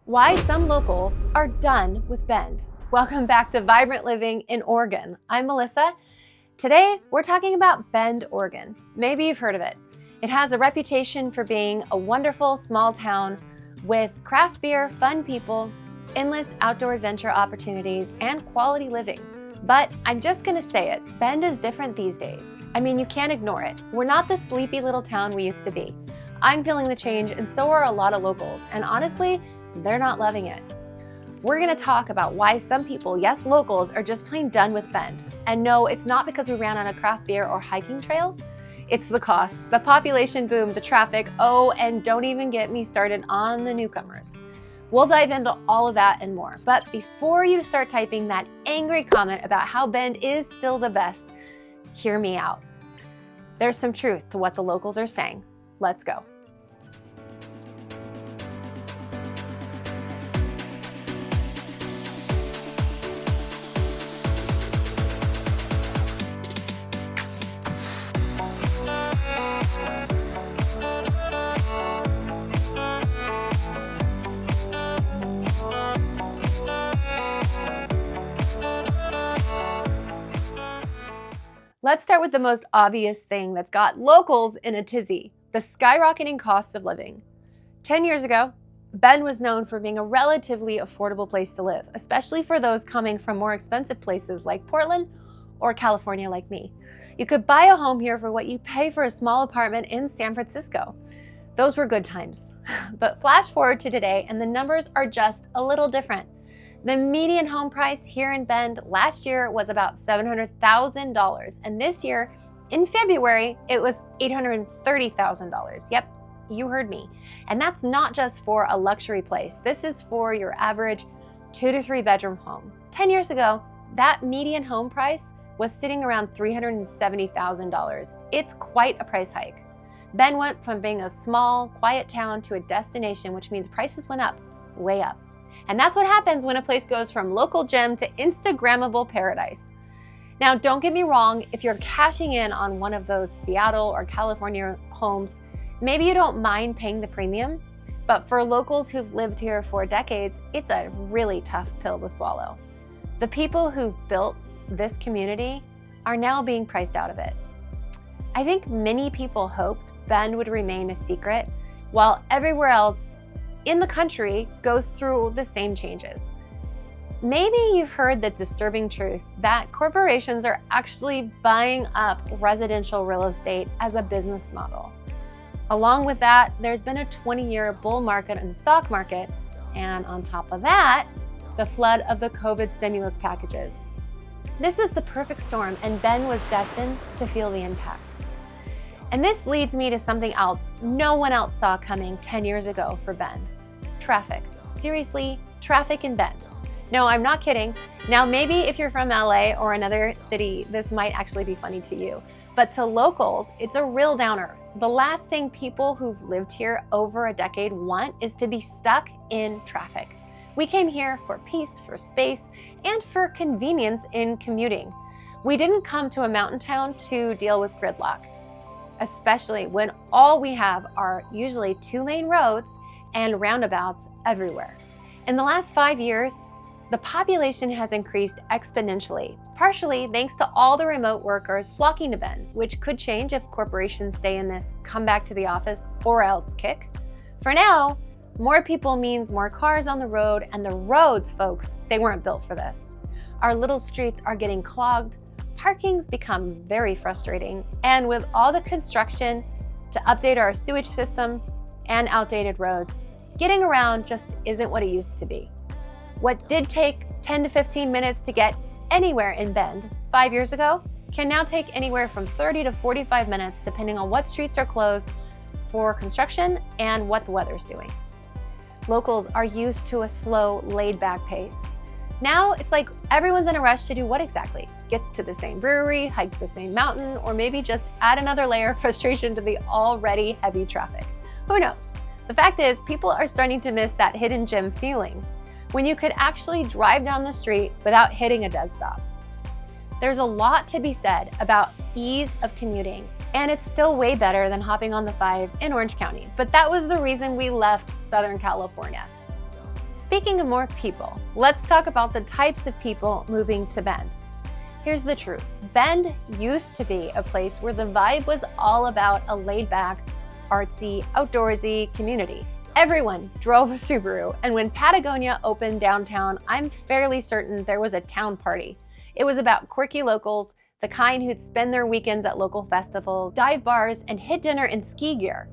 Why some locals are done with Bend. Welcome back to Vibrant Living in Oregon. I'm Melissa. Today, we're talking about Bend, Oregon. Maybe you've heard of it. It has a reputation for being a wonderful small town with craft beer, fun people, endless outdoor adventure opportunities, and quality living. But I'm just gonna say it, Bend is different these days. I mean, you can't ignore it. We're not the sleepy little town we used to be. I'm feeling the change, and so are a lot of locals, and honestly, they're not loving it. We're gonna talk about why some people, yes, locals, are just plain done with Bend. And no, it's not because we ran out of craft beer or hiking trails. It's the costs, the population boom, the traffic, oh, and don't even get me started on the newcomers. We'll dive into all of that and more. But before you start typing that angry comment about how Bend is still the best, hear me out. There's some truth to what the locals are saying. Let's go. Let's start with the most obvious thing that's got locals in a tizzy, the skyrocketing cost of living. 10 years ago, Bend was known for being a relatively affordable place to live, especially for those coming from more expensive places like Portland or California like me. You could buy a home here for what you pay for a small apartment in San Francisco. Those were good times. But flash forward to today and the numbers are just a little different. The median home price here in Bend last year was about $700,000, and this year, in February, it was $830,000. Yep, you heard me. And that's not just for a luxury place. This is for your average 2 to 3 bedroom home. 10 years ago, that median home price was sitting around $370,000. It's quite a price hike. Bend went from being a small, quiet town to a destination, which means prices went up, way up. And that's what happens when a place goes from local gem to Instagrammable paradise. Now, don't get me wrong, if you're cashing in on one of those Seattle or California homes, maybe you don't mind paying the premium, but for locals who've lived here for decades, it's a really tough pill to swallow. The people who've built this community are now being priced out of it. I think many people hoped Bend would remain a secret, while everywhere else in the country goes through the same changes. Maybe you've heard the disturbing truth that corporations are actually buying up residential real estate as a business model. Along with that, there's been a 20-year bull market in the stock market, and on top of that, the flood of the COVID stimulus packages. This is the perfect storm, and Bend was destined to feel the impact. And this leads me to something else no one else saw coming 10 years ago for Bend. Traffic. Seriously, traffic in Bend. No, I'm not kidding. Now, maybe if you're from LA or another city, this might actually be funny to you. But to locals, it's a real downer. The last thing people who've lived here over a decade want is to be stuck in traffic. We came here for peace, for space, and for convenience in commuting. We didn't come to a mountain town to deal with gridlock, especially when all we have are usually 2-lane roads and roundabouts everywhere. In the last 5 years, the population has increased exponentially, partially thanks to all the remote workers flocking to Bend, which could change if corporations stay in this come back to the office or else kick. For now, more people means more cars on the road, and the roads, folks, they weren't built for this. Our little streets are getting clogged, parking's become very frustrating, and with all the construction to update our sewage system and outdated roads, getting around just isn't what it used to be. What did take 10 to 15 minutes to get anywhere in Bend 5 years ago can now take anywhere from 30 to 45 minutes depending on what streets are closed for construction and what the weather's doing. Locals are used to a slow, laid-back pace. Now it's like everyone's in a rush to do what exactly? Get to the same brewery, hike the same mountain, or maybe just add another layer of frustration to the already heavy traffic. Who knows? The fact is, people are starting to miss that hidden gem feeling when you could actually drive down the street without hitting a dead stop. There's a lot to be said about ease of commuting, and it's still way better than hopping on the 5 in Orange County, but that was the reason we left Southern California. Speaking of more people, let's talk about the types of people moving to Bend. Here's the truth. Bend used to be a place where the vibe was all about a laid-back, artsy, outdoorsy community. Everyone drove a Subaru, and when Patagonia opened downtown, I'm fairly certain there was a town party. It was about quirky locals, the kind who'd spend their weekends at local festivals, dive bars, and hit dinner in ski gear.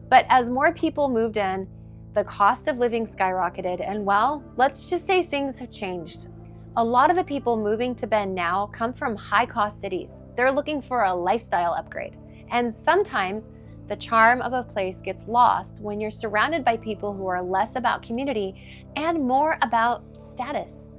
But as more people moved in, the cost of living skyrocketed, and well, let's just say things have changed. A lot of the people moving to Bend now come from high-cost cities. They're looking for a lifestyle upgrade, and sometimes the charm of a place gets lost when you're surrounded by people who are less about community and more about status.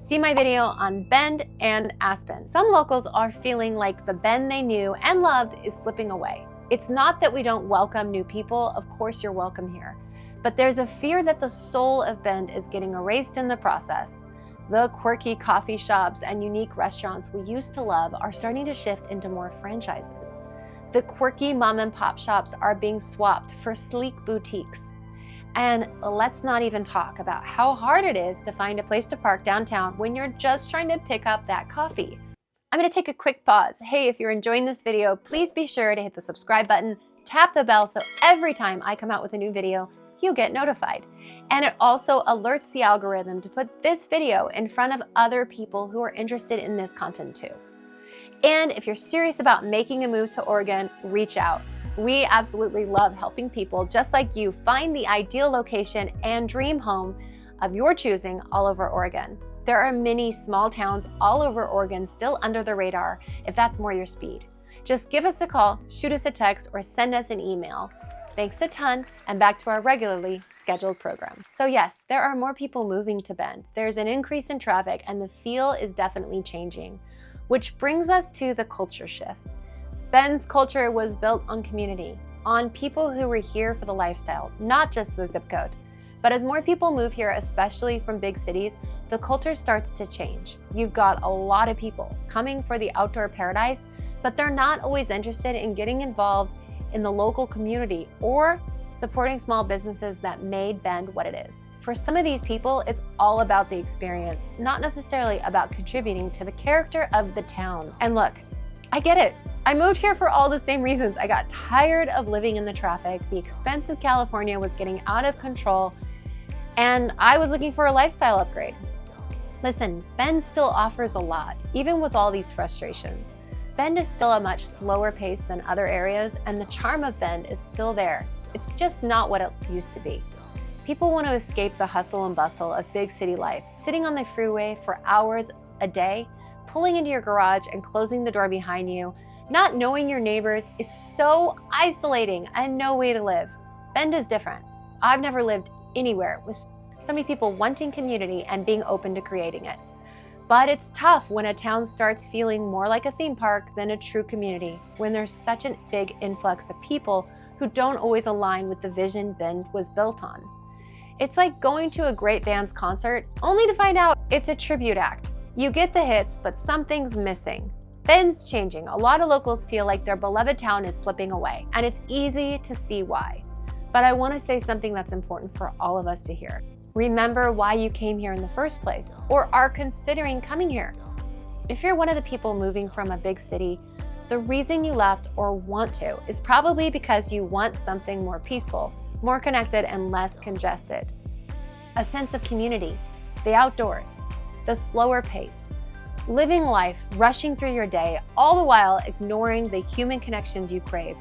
See my video on Bend and Aspen. Some locals are feeling like the Bend they knew and loved is slipping away. It's not that we don't welcome new people, of course you're welcome here, but there's a fear that the soul of Bend is getting erased in the process. The quirky coffee shops and unique restaurants we used to love are starting to shift into more franchises. The quirky mom and pop shops are being swapped for sleek boutiques. And let's not even talk about how hard it is to find a place to park downtown when you're just trying to pick up that coffee. I'm gonna take a quick pause. Hey, if you're enjoying this video, please be sure to hit the subscribe button, tap the bell so every time I come out with a new video, you get notified. And it also alerts the algorithm to put this video in front of other people who are interested in this content too. And if you're serious about making a move to Oregon, reach out. We absolutely love helping people just like you find the ideal location and dream home of your choosing all over Oregon. There are many small towns all over Oregon still under the radar if that's more your speed. Just give us a call, shoot us a text, or send us an email. Thanks a ton, and back to our regularly scheduled program. So yes, there are more people moving to Bend. There's an increase in traffic and the feel is definitely changing. Which brings us to the culture shift. Bend's culture was built on community, on people who were here for the lifestyle, not just the zip code. But as more people move here, especially from big cities, the culture starts to change. You've got a lot of people coming for the outdoor paradise, but they're not always interested in getting involved in the local community or supporting small businesses that made Bend what it is. For some of these people, it's all about the experience, not necessarily about contributing to the character of the town. And look, I get it. I moved here for all the same reasons. I got tired of living in the traffic, the expense of California was getting out of control, and I was looking for a lifestyle upgrade. Listen, Bend still offers a lot, even with all these frustrations. Bend is still a much slower pace than other areas, and the charm of Bend is still there. It's just not what it used to be. People want to escape the hustle and bustle of big city life, sitting on the freeway for hours a day, pulling into your garage and closing the door behind you. Not knowing your neighbors is so isolating and no way to live. Bend is different. I've never lived anywhere with so many people wanting community and being open to creating it. But it's tough when a town starts feeling more like a theme park than a true community, when there's such a big influx of people who don't always align with the vision Bend was built on. It's like going to a great band's concert only to find out it's a tribute act. You get the hits, but something's missing. Bend's changing. A lot of locals feel like their beloved town is slipping away, and it's easy to see why. But I want to say something that's important for all of us to hear. Remember why you came here in the first place, or are considering coming here. If you're one of the people moving from a big city, the reason you left or want to is probably because you want something more peaceful, more connected, and less congested. A sense of community, the outdoors, the slower pace, living life, rushing through your day, all the while ignoring the human connections you crave,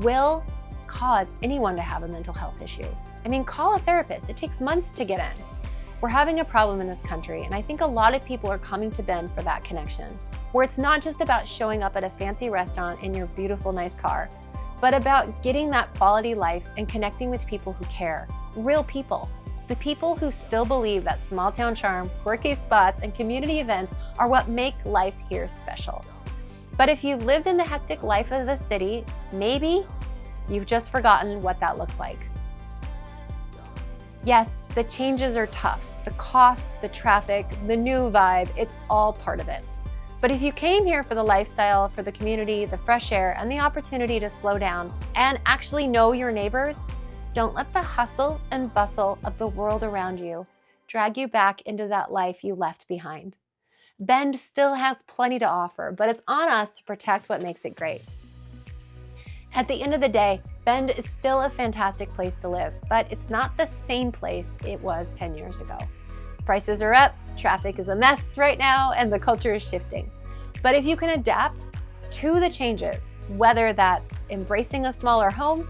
will cause anyone to have a mental health issue. I mean, call a therapist. It takes months to get in. We're having a problem in this country, and I think a lot of people are coming to Bend for that connection, where it's not just about showing up at a fancy restaurant in your beautiful, nice car, but about getting that quality life and connecting with people who care, real people. The people who still believe that small town charm, quirky spots, and community events are what make life here special. But if you've lived in the hectic life of the city, maybe you've just forgotten what that looks like. Yes, the changes are tough. The costs, the traffic, the new vibe, it's all part of it. But if you came here for the lifestyle, for the community, the fresh air, and the opportunity to slow down and actually know your neighbors, don't let the hustle and bustle of the world around you drag you back into that life you left behind. Bend still has plenty to offer, but it's on us to protect what makes it great. At the end of the day, Bend is still a fantastic place to live, but it's not the same place it was 10 years ago. Prices are up, traffic is a mess right now, and the culture is shifting. But if you can adapt to the changes, whether that's embracing a smaller home,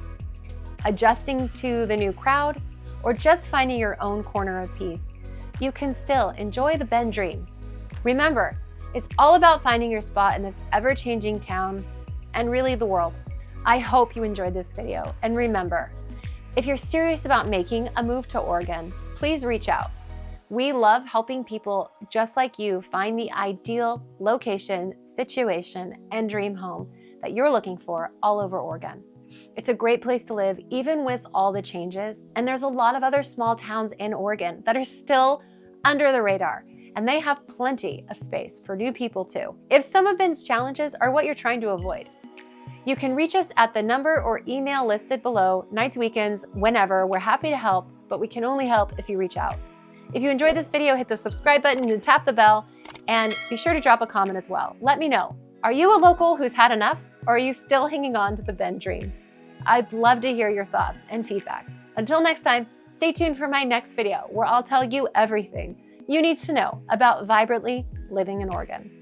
adjusting to the new crowd, or just finding your own corner of peace, you can still enjoy the Bend dream. Remember, it's all about finding your spot in this ever-changing town and really the world. I hope you enjoyed this video, and remember, if you're serious about making a move to Oregon, please reach out. We love helping people just like you find the ideal location, situation, and dream home that you're looking for all over Oregon. It's a great place to live, even with all the changes, and there's a lot of other small towns in Oregon that are still under the radar, and they have plenty of space for new people too. If some of Ben's challenges are what you're trying to avoid, you can reach us at the number or email listed below, nights, weekends, whenever. We're happy to help, but we can only help if you reach out. If you enjoyed this video, hit the subscribe button and tap the bell, and be sure to drop a comment as well. Let me know, are you a local who's had enough, or are you still hanging on to the Bend dream? I'd love to hear your thoughts and feedback. Until next time, stay tuned for my next video where I'll tell you everything you need to know about vibrantly living in Oregon.